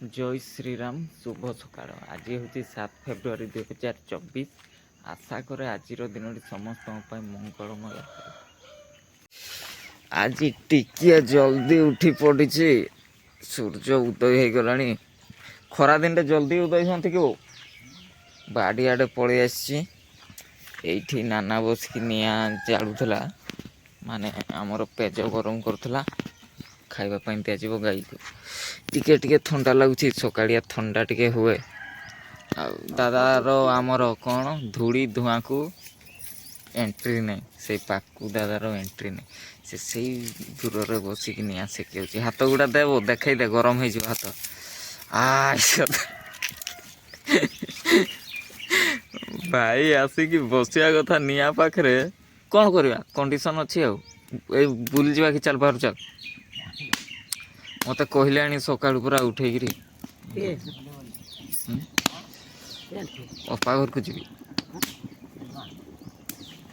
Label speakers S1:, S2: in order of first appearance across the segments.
S1: जय श्रीराम शुभ सकाळ। आज हूँ 7 फेब्रुआरी 2024। आशा करे आज दिन समस्त मंगलमय। आज टिकिए जल्दी उठी पड़ी। सूर्य उदय हो गला। खरा दिन जल्दी उदय हमें कि बाड़ी आड़े पलि आसी नाना बसिक निआ जालुला माने आमर पेज गरम करुला खावाई दिज्व गाई को। टिके टिके थंडा लगुच सकालिया थंडा टिके हुए। दादार आमर कौन धूली धुआं को एंट्री नहीं से पाकू दादार एंट्री नहीं से दूर बसिक निआ सेकी हाथ गुड़ा देव देख दे गरम हो हाथ भाई आसिक बसिया कथा निआ पाखे कौन करवा कंडीशन अच्छी बुली जा कि चल बाहर चल मत कहले सका पूरा उठे अपा घर को जी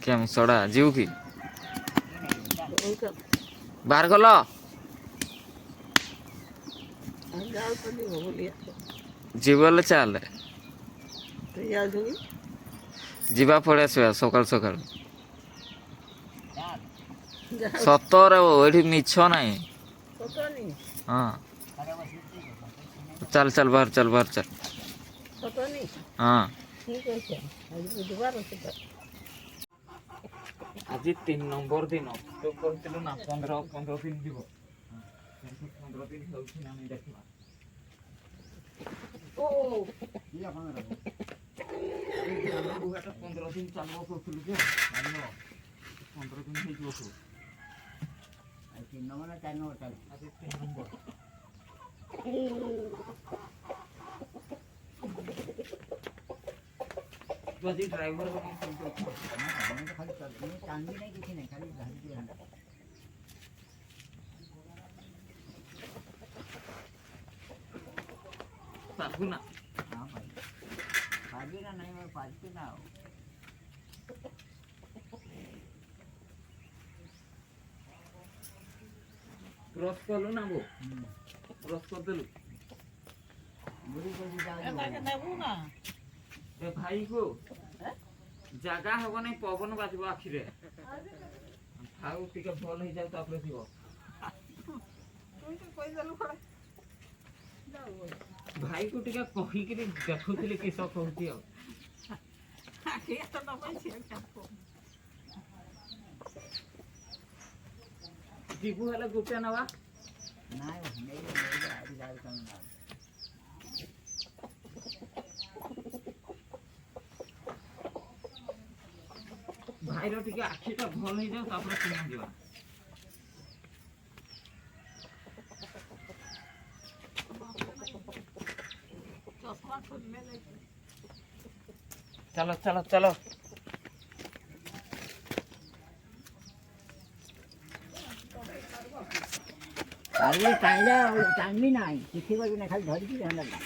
S1: क्या सड़ा जीव कि बाहर गल जीव चल जीवा पड़े आस सका सका सतर ये मिछ ना हाँ चल चल बाहर चल हाँ आज 3 नंबर दिन तो कहलु ना 15 दिन जीव 15 दिन देखा ओ 15 दिन चलो कहलु जे 15 दिन हो आज 3 नंबर 4 नंबर आज 3 नंबर जी ड्राइवर खाली टांगी नहीं किसी नहीं खाली पागु ना हाँ भाई पागी ना नहीं मैं पागी ना क्रॉस कर लो ना वो क्रॉस कर दे लो बुरी को जाओ ना ए भाई को जगह हम नहीं पवन बाजब आखिरे खाऊ टिके भल हो जाऊ तापर जीव भाई को टिके कही कि देखुली किस कहती जीवु हेले गोटे नवा भाई रो टिके आखिटा भल हो जाऊ तापर सुना जीवा चलो चलो चलो
S2: अरे कायला टांगली नाही किसी बाजू नाही खाली धरी की हंडलला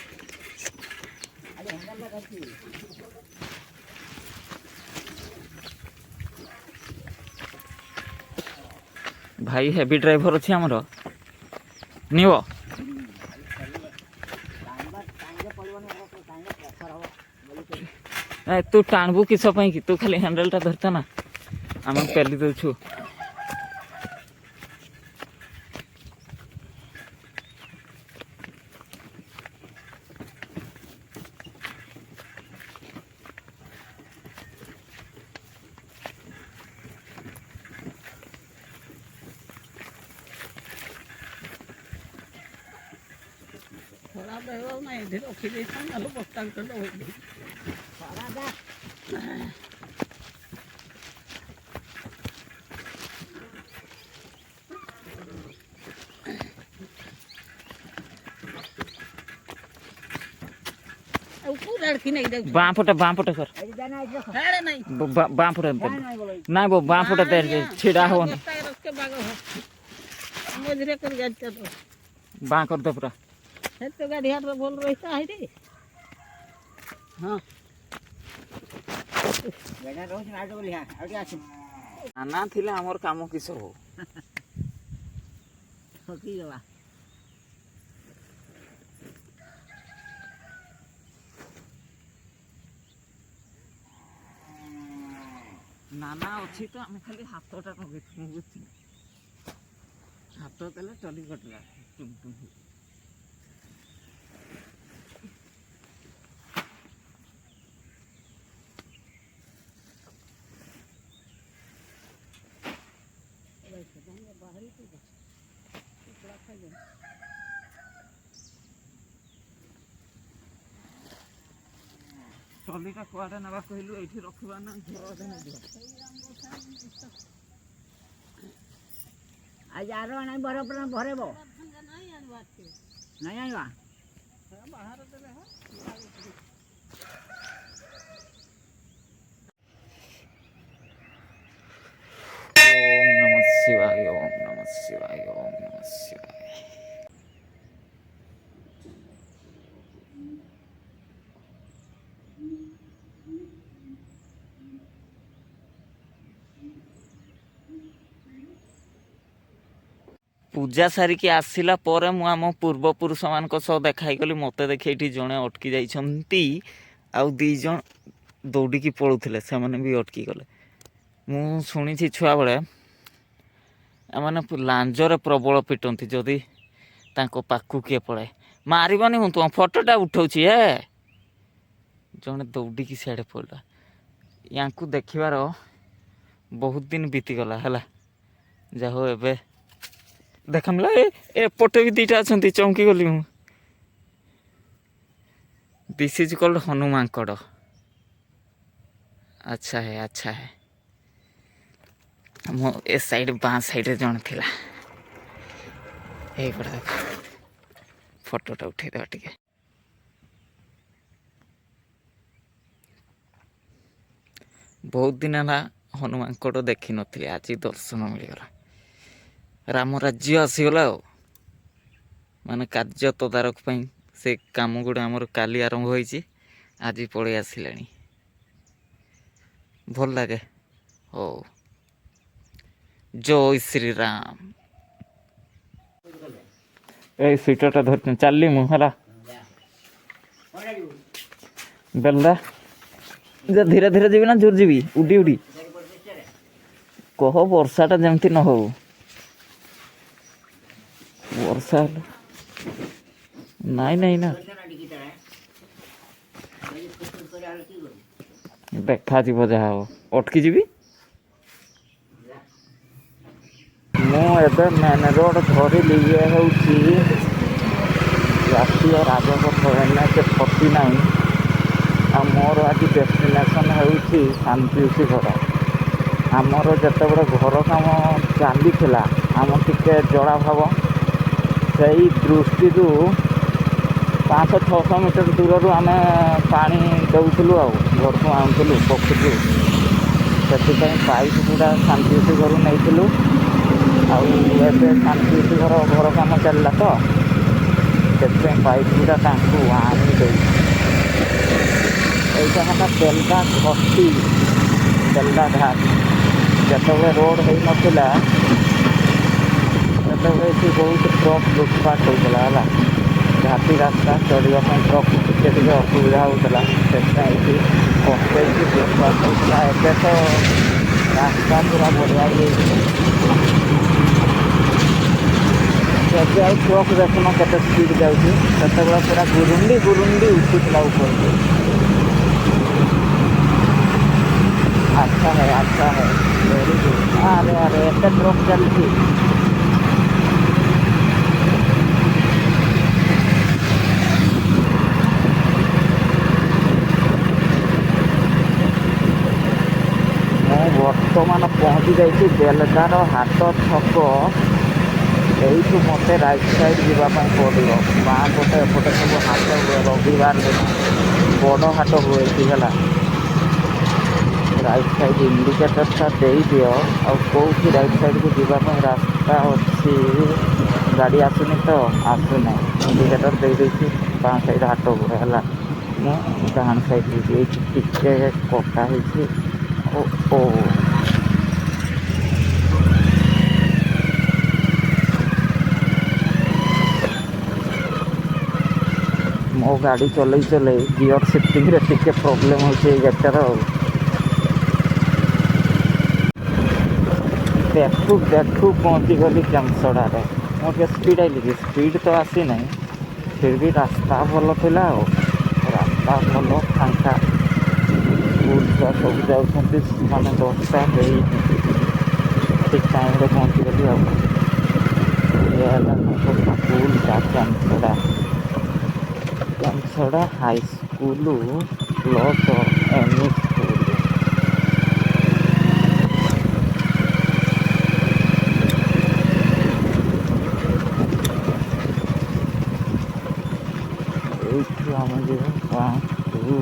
S2: अरे हंडलला कशी
S1: भाई हेवी ड्राइवर अच्छी आमर निव तू टाणबू किस कि तू खाली हैंडल टा धरता ना आम पेली दौछु
S2: खराब है ना इधर रखी दे लो बस्ता कर लो खराब है ऊपर लड़की नहीं देख
S1: बाँ फुटा कर
S2: है नहीं
S1: बाँ फुटा ना वो बाँ फुटा दे छिड़ा हो
S2: के बागो हो मुझे कर जाता तो
S1: बाँ कर दे पूरा
S2: है तो गाड़ी हाथ में बोल रहता है रे हाँ बेटा रोज नाटक बोली हाँ आगे आसो
S1: नाना थिले हमर काम किस हो
S2: की गला
S1: ନାନା ଅଛି ତ ଆମେ ଖାଲି ହାତଟା ଲଗେଇଥିଲୁ ବୁଝିଲି ହାତ ଦେଲେ ଚଲି କଟିଲା ট্রলিটা কুଆଡ଼େ ନେବା କହିଲୁ ଏଇଠି ରଖିବା ନା ଘର ନେଇଯିବା
S2: ଆଜି ଆର ନାଇଁ ବରଫ ଭରେଇବ ନାଇଁ ଆଣିବା
S1: ଓମ୍ ନମଃ ଶିବାୟ ଓମ୍ ନମଃ ଶିବାୟ ଓମ୍ ନମଃ ଶିବାୟ ପୂଜା ସାରିକି ଆସିଲା ପରେ ମୁଁ ଆମ ପୂର୍ବପୁରୁଷମାନଙ୍କ ସହ ଦେଖା ହେଇଗଲି ମୋତେ ଦେଖି ଏଇଠି ଜଣେ ଅଟକି ଯାଇଛନ୍ତି ଆଉ 2 ଜଣ ଦୌଡ଼ିକି ପଳଉଥିଲେ ସେମାନେ ବି ଅଟକି ଗଲେ ମୁଁ ଶୁଣିଛି ଛୁଆବେଳେ ଏମାନେ ଲାଞ୍ଜରେ ପ୍ରବଳ ପିଟନ୍ତି ଯଦି ତାଙ୍କ ପାଖକୁ କିଏ ପଳାଏ ମାରିବନି ମୁଁ ତୁମ ଫଟୋଟା ଉଠାଉଛି ଜଣେ ଦୌଡ଼ିକି ସିଆଡ଼େ ପଡ଼ିଲା ୟାଙ୍କୁ ଦେଖିବାର ବହୁତ ଦିନ ବିତିଗଲା ହେଲା ଯାହା ହଉ ଏବେ ଦେଖା ମିଳିଲା ଏପଟେ ବି 2ଟା ଅଛନ୍ତି ଚମକି ଗଲି ମୁଁ ଦିସ୍ ଇଜ୍ କଲ୍ଡ ହନୁମାଙ୍କଡ଼ ଆଚ୍ଛା ହେ ମୋ ଏ ସାଇଡ୍ ବାଁ ସାଇଡ୍ରେ ଜଣେ ଥିଲା ଏଇପଟେ ଦେଖ ଫଟୋଟା ଉଠେଇଦେବା ଟିକେ ବହୁତ ଦିନ ହେଲା ହନୁମାଙ୍କଡ଼ ଦେଖିନଥିଲି ଆଜି ଦର୍ଶନ ମିଳିଗଲା ରାମ ରାଜ୍ୟ ଆସିଗଲା ଆଉ ମାନେ କାର୍ଯ୍ୟ ତଦାରଖ ପାଇଁ ସେ କାମ ଗୁଡ଼ା ଆମର କାଲି ଆରମ୍ଭ ହୋଇଛି ଆଜି ପଳେଇ ଆସିଲାଣି ଭଲ ଲାଗେ ହଉ ଜୟ ଶ୍ରୀରାମ ଏଇ ସ୍ୱିଟରଟା ଧରି ଚାଲିଲି ମୁଁ ହେଲା ବେଲଦା ଯେ ଧୀରେ ଧୀରେ ଯିବି ନା ଜୋର ଯିବି ଉଡ଼ି କହ ବର୍ଷାଟା ଯେମିତି ନ ହଉ ବର୍ଷା ହେଲେ ନାଇଁ ନା ଦେଖାଯିବ ଯାହା ହବ ଅଟକି ଯିବି ମୁଁ ଏବେ ମେନ୍ ରୋଡ଼ ଧରିଲି ଇଏ ହେଉଛି ଜାତୀୟ ରାଜପଥ NH49 ଆଉ ମୋର ଆଜି ଡେଷ୍ଟିନେସନ୍ ହେଉଛି ଶାନ୍ତିଉସି ଘର ଆମର ଯେତେବେଳେ ଘର କାମ ଚାଲିଥିଲା ଆମ ଟିକେ ଜଳାଭାବ ସେଇ ଦୃଷ୍ଟିରୁ 500-600 ମିଟର ଦୂରରୁ ଆମେ ପାଣି ଦେଉଥିଲୁ ଆଉ ଘରକୁ ଆଣୁଥିଲୁ ପୋଖରୀରୁ ସେଥିପାଇଁ ପାଇପ୍ ଗୁଡ଼ା ଶାନ୍ତିଉସି ଘରୁ ନେଇଥିଲୁ ଆଉ ଏବେ ଶାନ୍ତିଉସି ଘର କାମ ଚାଲିଲା ତ ସେଥିପାଇଁ ପାଇପ୍ ଗୁଡ଼ା ତାଙ୍କୁ ଆଣି ଦେଇଛି এইটা ହେଲା ବେଲଦା ଘାଟି ବେଲଦା ଘାଟ ଯେତେବେଳେ ରୋଡ଼ ହେଇନଥିଲା ସେତେବେଳେ ଏଠି ବହୁତ ଟ୍ରକ୍ ଲୁଟପାଟ ହେଉଥିଲା ହେଲା ଘାଟି ରାସ୍ତା ଚଢ଼ିବା ପାଇଁ ଟ୍ରକ୍ ଟିକେ ଅସୁବିଧା ହେଉଥିଲା ସେଥିପାଇଁ ଏଠି ବସେଇକି ଲୁଟପାଟ ହେଉଥିଲା ଏବେ ତ ରାସ୍ତା ପୁରା ବଢ଼ିଆ ହେଇଯାଇଛି ଏବେ ଆଉ ଟ୍ରକ୍ ଦେଖୁନ କେତେ ସ୍ପିଡ଼ ଯାଉଛି ସେତେବେଳେ ପୁରା ଗୁରୁଣ୍ଡି ଉଠୁଥିଲା ଉପରକୁ अच्छा है वेरी गुड अरे एत ट्रक चलती मैं बर्तमान पहुँची जाइए बेलदार हाट छक यू मत राइट साइड जावाई पड़ो बाँ पटे एपटे सब हाट हुए रविवार दिन बड़ हाट हुए है राइट साइड इंडिकेटरटा दे दियो और कौटी राइट साइड को जावाई रास्ता अच्छी गाड़ी आसुनी तो आसुना इंडिकेटर दे देती बाँ साइड हाट हुए है डाण साइड ये टिके कटा ओ मो गाड़ी चलई गियर शिफ्टिंग रे टिके प्रॉब्लम होचे गाड़ीटार ଦେଖୁ ଦେଖୁ ପହଞ୍ଚିଗଲି କେମସଡ଼ାରେ। ମୁଁ ଟିକେ ସ୍ପିଡ଼ ଆଇଲି କି ସ୍ପିଡ଼ ତ ଆସି ନାହିଁ, ଫିର୍ ବି ରାସ୍ତା ଭଲ ଥିଲା ଆଉ। ରାସ୍ତା ଭଲ ଫାଙ୍କା, ସ୍କୁଲ ଛୁଆ ସବୁ ଯାଉଛନ୍ତି, ମାନେ 10ଟା ହେଇନି, ଠିକ୍ ଟାଇମ୍ରେ ପହଞ୍ଚିଗଲି ଆଉ। ଇଏ ହେଲା ତାଙ୍କ ସ୍କୁଲଟା କେମସଡ଼ା, କେମସଡ଼ା ହାଇସ୍କୁଲ ପ୍ଲସ୍ ଏମ୍ଇ ସ୍କୁଲ। এইଠୁ ଆମେ ଯିବା ଗାଁକୁ।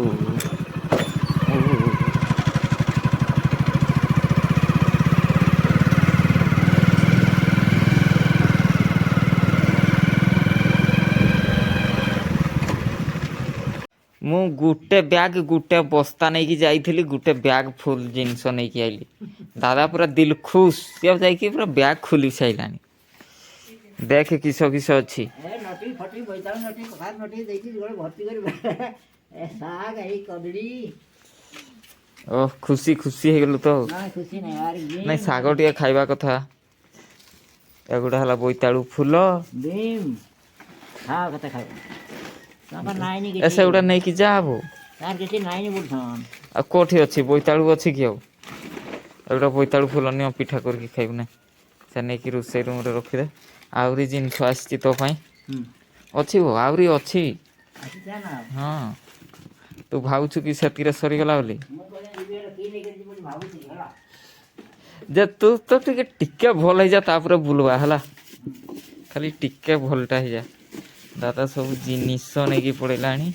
S1: ମୁଁ ଗୋଟେ ବ୍ୟାଗ୍ ଗୋଟେ ବସ୍ତା ନେଇକି ଯାଇଥିଲି, ଗୋଟେ ବ୍ୟାଗ୍ ଫୁଲ୍ ଜିନିଷ ନେଇକି ଆଇଲି। ଦାଦା ପୁରା ଦିଲ୍ ଖୁସ୍, ସିଏ ଯାଇକି ପୁରା ବ୍ୟାଗ୍ ଖୋଲି ସାଇଲାଣି। ଦେଖ କିସ କିସ ଅଛି।
S2: ନଟି ଫଟି ବୋଇତାଳୁ ନଟି କଖାରୁ ନଟି ଦେଇଛି ଗୋଟେ ଭର୍ତ୍ତି କରି ଶାଗ ଏଇ କଦଳୀ।
S1: ଓଃ ଖୁସି ଖୁସି ହେଇଗଲୁ ତ।
S2: ନା ଖୁସି ନାହିଁ ଆରେ
S1: ନାଇଁ ଶାଗ ଟିକେ ଖାଇବା କଥା। ଏଗୁଡ଼ା ହେଲା ବୋଇତାଳୁ ଫୁଲ।
S2: ବିମ୍ ଖାଅ କେତେ ଖାଇବ ତାଙ୍କର ନାଇନି
S1: ଏ
S2: କିଛି,
S1: ସେଗୁଡ଼ା ନେଇକି ଯା ହବ।
S2: ତାର କିଛି ନାଇନି ବୁଲଛନ୍।
S1: ଆଉ କୋଉଠି ଅଛି ବୋଇତାଳୁ ଅଛି କି ଆଉ? ଏଗୁଡ଼ା ବୋଇତାଳୁ ଫୁଲ ନିଅ ପିଠା କରିକି ଖାଇବୁ ନା। ସେ ନେଇକି ରୋଷେଇ ରୁମ୍ରେ ରଖିଦେ। ଆହୁରି ଜିନିଷ ଆସିଛି ତୋ ପାଇଁ। ଅଛି ଗୋ ଆହୁରି ଅଛି। ହଁ ତୁ ଭାବୁଛୁ କି ସେତିକିରେ ସରିଗଲା ବୋଲି? ଯେ ତୁ ତ ଟିକେ ଭଲ ହେଇଯା, ତାପରେ ବୁଲବା ହେଲା। ଖାଲି ଟିକେ ଭଲଟା ହେଇଯା। ଦାଦା ସବୁ ଜିନିଷ ନେଇକି ପଳେଇଲାଣି।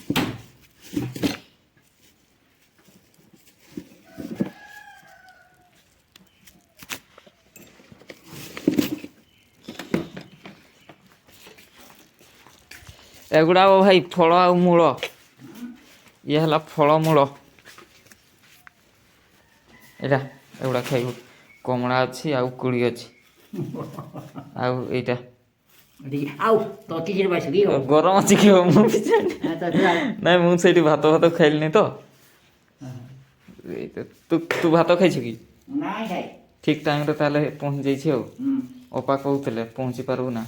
S1: ଏଗୁଡ଼ା ଭାଇ ଫଳ ଆଉ ମୂଳ। ଇଏ ହେଲା ଫଳମୂଳ। ଏଇଟା ଏଗୁଡ଼ା ଖାଇବୁ। କମଳା ଅଛି ଆଉ କୋଳି ଅଛି। ଆଉ ଏଇଟା ଗରମ ଅଛି କି? ମୁଁ ବି ଜାଣିନି। ନାଇଁ ମୁଁ ସେଇଠି ଭାତ ଖାଇଲିନି ତ। ତୁ ଭାତ ଖାଇଛୁ କି? ଠିକ୍ ଟାଇମ୍ରେ ତାହେଲେ ପହଞ୍ଚି ଯାଇଛି ଆଉ। ଅପା କହୁଥିଲେ ପହଞ୍ଚି ପାରିବୁ ନା,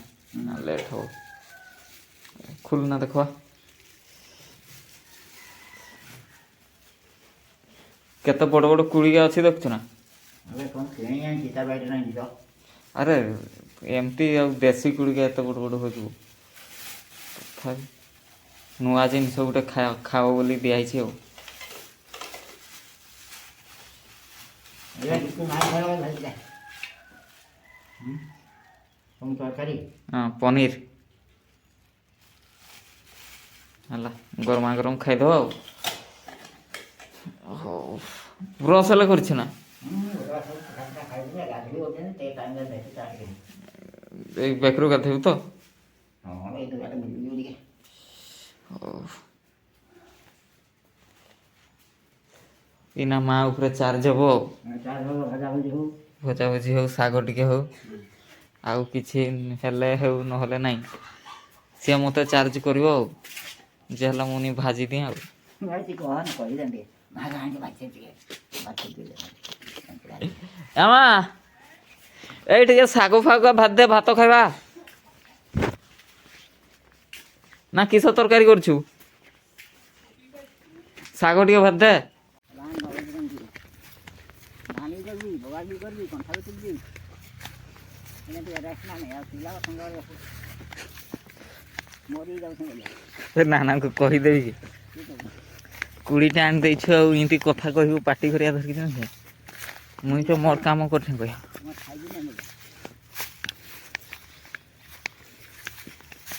S1: ଲେଟ୍ ହେବ। ଖୁଲନା ଦେଖବା। କେତେ ବଡ଼ ବଡ଼ କୁଳିଆ ଅଛି ଦେଖୁଛୁ ନା? ଆରେ ଏମିତି ଆଉ ଦେଶୀ କୁଳିକା ଏତେ ବଡ଼ ବଡ଼ ହୋଇଯିବ। ତଥାପି ନୂଆ ଜିନିଷ ଗୋଟେ ଖାଅ ବୋଲି ଦିଆହେଇଛି ଆଉ। ହଁ ପନିର ହେଲା, ଗରମା ଗରମ ଖାଇଦେବା ଆଉ। ହଉ ବ୍ରସ୍ ହେଲେ କରିଛୁ ନା? ଏଇ ବେକରୁ ଗାଧୋଇବୁ ତ? ହଉ। ଏଇନା ମା ଉପରେ ଚାର୍ଜ ହବ ଆଉ। ଭଜା ଭଜି ହଉ, ଶାଗ ଟିକେ ହଉ, ଆଉ କିଛି ହେଲେ ହେଉ ନହେଲେ ନାହିଁ। ସିଏ ମୋତେ ଚାର୍ଜ କରିବ ଆଉ। ଯେ ହେଲା ମୁଁ ଭାଜି ଦିଏଁ ଆଉ। ଆମା ଏଇ ଟିକେ ଶାଗ ଫାଗ ଭାଜି ଦେ, ଭାତ ଖାଇବା। ନା କିସ ତରକାରୀ କରୁଛୁ? ଶାଗ ଟିକେ ଭାଜି ଦେ। ନାନାଙ୍କୁ କହିଦେବି କି? କୁଡ଼ିଟା ଆଣି ଦେଇଛୁ ଆଉ ଏମିତି କଥା କହିବୁ, ପାଟି କରିବା ଧରିକି ଜାଣିଛୁ। ମୁଇଁ ତ ମୋର କାମ କରିନି କହିବା।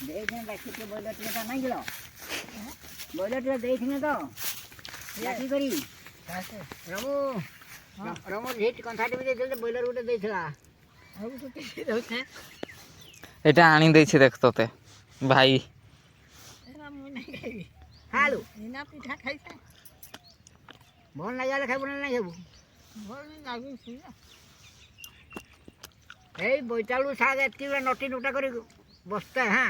S2: ଦେଇଥିନେ ତ ଚାଷୀ କରି କନ୍ଥାଟି ବି ଦେଇଥିଲେ, ବ୍ରଏଲର ଗୋଟେ ଦେଇଥିଲା।
S1: ଏଇଟା ଆଣି ଦେଇଛି ଦେଖ ତତେ ଭାଇ।
S2: ଭଲ ଲାଗିଲେ ଖାଇବୁ ନା ନାଇଁ ଖାଇବୁ? ଏଇ ବୋଇତାଳୁ ଶାଗ ଏତିକି ନଟି ନୁଟା କରି ବସ୍ତା ହଁ।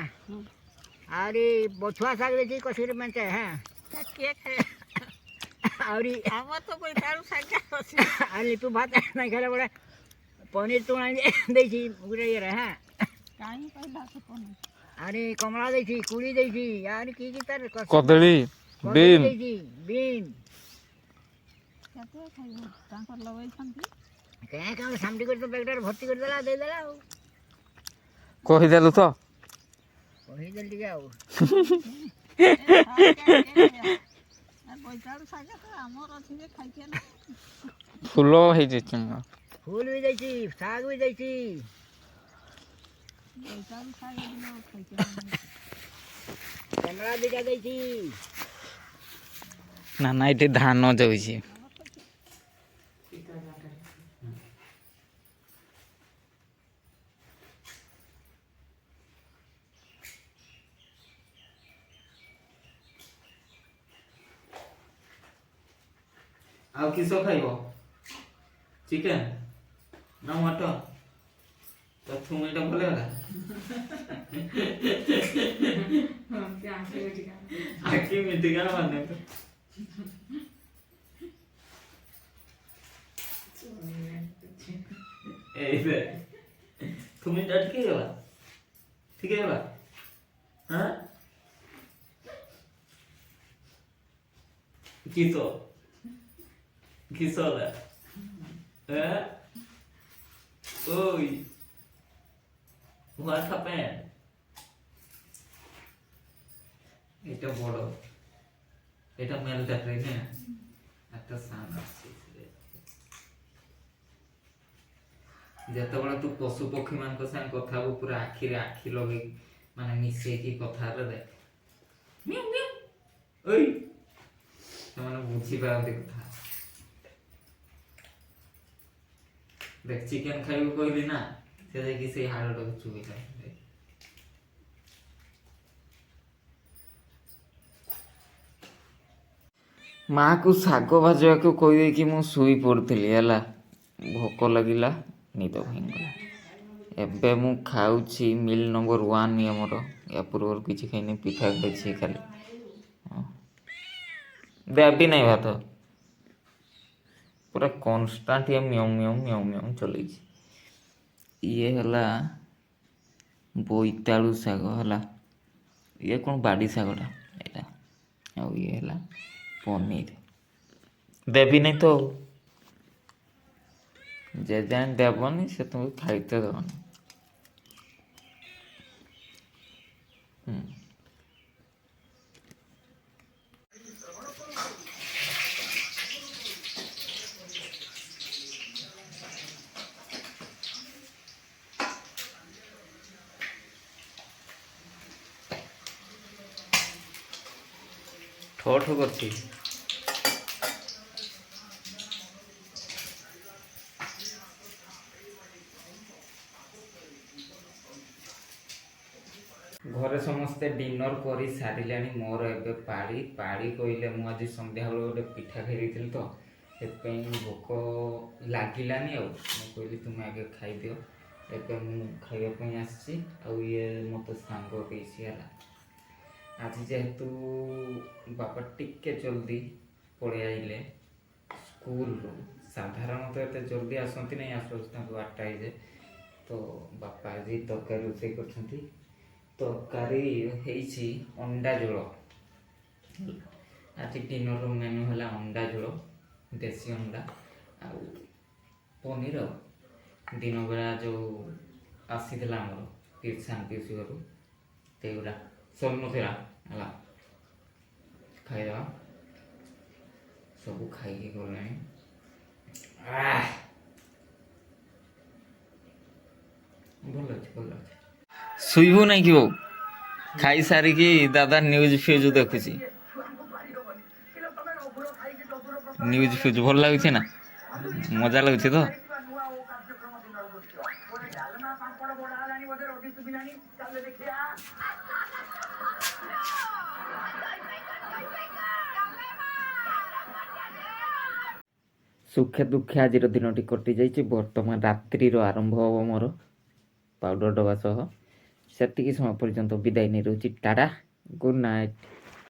S2: ଆହୁରି ବଛୁଆ ଶାଗ ଦେଇଛି କଷିରେ ମେଞ୍ଚେ ହଁ। ଆହୁରି ଆମର ତ ବୋଇତାଳୁ ଶାଗ ଆଉ ଲିପୁ ଭାତ ନାଇଁ ଖାଇଲା ବେଳେ ପନିର ତୁ ଆଣି ଦେଇଛି ଗୋଟେ ଇଏରେ ହଁ
S3: କାହିଁ କହିଲା ସେ ପନିର
S2: ଆରେ କମଳା ଦେଇଛି କୁଳି ଦେଇଛି ଆରେ କି ତାର
S1: କଦଳୀ
S2: କଦଳୀ ଦେଇଛି ବିନ୍
S3: କେତେ ଖାଇବ ତାଙ୍କର ଲଗେଇଛନ୍ତି
S2: କାଁ କାଁ ସାମଟି କରି ତ ବ୍ୟାଗଟାରେ ଭର୍ତ୍ତି କରିଦେଲା ଦେଇଦେଲା ଆଉ
S1: କହିଦେଲୁ ତ
S2: କହିଦେଲି ଟିକେ ଆଉ
S3: ବୋଇତାଳୁ ଶାଗ ତ ଆମର ଅଛି ଯେ ଖାଇକି ନା
S1: ଫୁଲ ହେଇଛି
S2: ଫୁଲ ବି ଦେଇଛି ଶାଗ ବି ଦେଇଛି
S3: ବୋଇତାଳୁ ଶାଗ ଦିନ ଖାଇକି
S2: କମଳା ଦିଟା ଦେଇଛି
S1: ନା ନା ଏଠି ଧାନ ଯାଉଛି ଆଉ କିସ ଖାଇବ ଚିକେନ ନା ମଟନ ତ ତୁମେ ଭଲ ହେଲା ଆଖି ମିଟିକା ମାନେ এইবে তুমি এটা ঠিক গেলা ঠিক গেলা হ্যাঁ কিসো কিসো লা হ্যাঁ ওই what happened এটা বড় এটা মেলটা ট্রেনে একটা সান আসছে ଯେତେବେଳେ ତୁ ପଶୁ ପକ୍ଷୀ ମାନଙ୍କ ସାଙ୍ଗେ କଥା ହବୁ ପୁରା ଆଖିରେ ଆଖି ଲଗେଇ ମାନେ ମିଶେଇକି କଥା ହେଲେ ଦେଖ ଓଇ ସେମାନେ ବୁଝିପାରନ୍ତି କଥା ଦେଖ ଚିକେନ ଖାଇବାକୁ କହିଲି ନା ସେ ଯାଇକି ସେଇ ହାଡ଼ଟାକୁ ଚୁବେଇଲା ମାଆକୁ ଶାଗ ଭାଜିବାକୁ କହିଦେଇକି ମୁଁ ଶୋଇ ପଡ଼ିଥିଲି ହେଲା ଭୋକ ଲାଗିଲା ନିଦ ଭାଙ୍ଗିଗଲା ଏବେ ମୁଁ ଖାଉଛି ମିଲ୍ ନମ୍ବର 1 ଇଏ ମୋର ୟା ପୂର୍ବରୁ କିଛି ଖାଇନି ପିଠା ଖାଇଛି ଖାଲି ଦେବି ନାହିଁ ଭାତ ପୁରା କନଷ୍ଟାଣ୍ଟ ଇଏ ମିଆଉଁ ମିଆଉଁ ମିଆଉଁ ମିଆଉଁ ଚଲେଇଛି ଇଏ ହେଲା ବୋଇତାଳୁ ଶାଗ ହେଲା ଇଏ କ'ଣ ବାଡ଼ି ଶାଗଟା ଏଇଟା ଆଉ ଇଏ ହେଲା ପନିର ଦେବି ନାହିଁ ତ ଯେ ଯାଏଁ ଦେବନି ସେ ତୁମକୁ ଖାଇତେ ଦେବନି ଠୋ ଠୋ କରୁଛି ଘରେ ସମସ୍ତେ ଡିନର କରି ସାରିଲେଣି ମୋର ଏବେ ପାଳି କହିଲେ ମୁଁ ଆଜି ସନ୍ଧ୍ୟାବେଳେ ଗୋଟେ ପିଠା ଖାଇ ଦେଇଥିଲି ତ ସେଥିପାଇଁ ଭୋକ ଲାଗିଲାନି ଆଉ ମୁଁ କହିଲି ତୁମେ ଆଗେ ଖାଇଦିଅ ଏବେ ମୁଁ ଖାଇବା ପାଇଁ ଆସିଛି ଆଉ ଇଏ ମୋତେ ସାଙ୍ଗ ଦେଇଛି ହେଲା ଆଜି ଯେହେତୁ ବାପା ଟିକେ ଜଲ୍ଦି ପଳେଇ ଆଇଲେ ସ୍କୁଲରୁ ସାଧାରଣତଃ ଏତେ ଜଲ୍ଦି ଆସନ୍ତି ନାହିଁ ଆସୁ ତାଙ୍କୁ 8ଟା ହେଇଯାଏ ତ ବାପା ଆଜି ତରକାରୀ ରୋଷେଇ କରିଛନ୍ତି ତରକାରୀ ହେଇଛି ଅଣ୍ଡା ଝୋଳ ଆଜି ଡିନର ମେନୁ ହେଲା ଅଣ୍ଡା ଝୋଳ ଦେଶୀ ଅଣ୍ଡା ଆଉ ପନିର ଦିନ ବେଳା ଯେଉଁ ଆସିଥିଲା ଆମର ପିଉସୀ ଘରୁ ସେଗୁଡ଼ା ସବୁ ନଥିଲା ହେଲା ଖାଇବା ସବୁ ଖାଇକି ଗଲେଣି ଭଲ ଅଛି ଶୋଇବୁ ନାଇଁ କି ବୋଉ ଖାଇସାରିକି ଦାଦା ନ୍ୟୁଜ୍ ଫ୍ୟୁଜ୍ ଦେଖୁଛି ନ୍ୟୁଜ୍ ଫ୍ୟୁଜ୍ ଭଲ ଲାଗୁଛି ନା ମଜା ଲାଗୁଛି ତ ସୁଖେ ଦୁଃଖେ ଆଜିର ଦିନଟି କଟିଯାଇଛି ବର୍ତ୍ତମାନ ରାତ୍ରିର ଆରମ୍ଭ ହେବ ମୋର ପାଉଡ଼ର ଡବା ସହ ସେତିକି ସମୟ ପର୍ଯ୍ୟନ୍ତ ବିଦାୟ ନେଇ ରହୁଛି ଟାଟା ଗୁଡ୍ ନାଇଟ୍।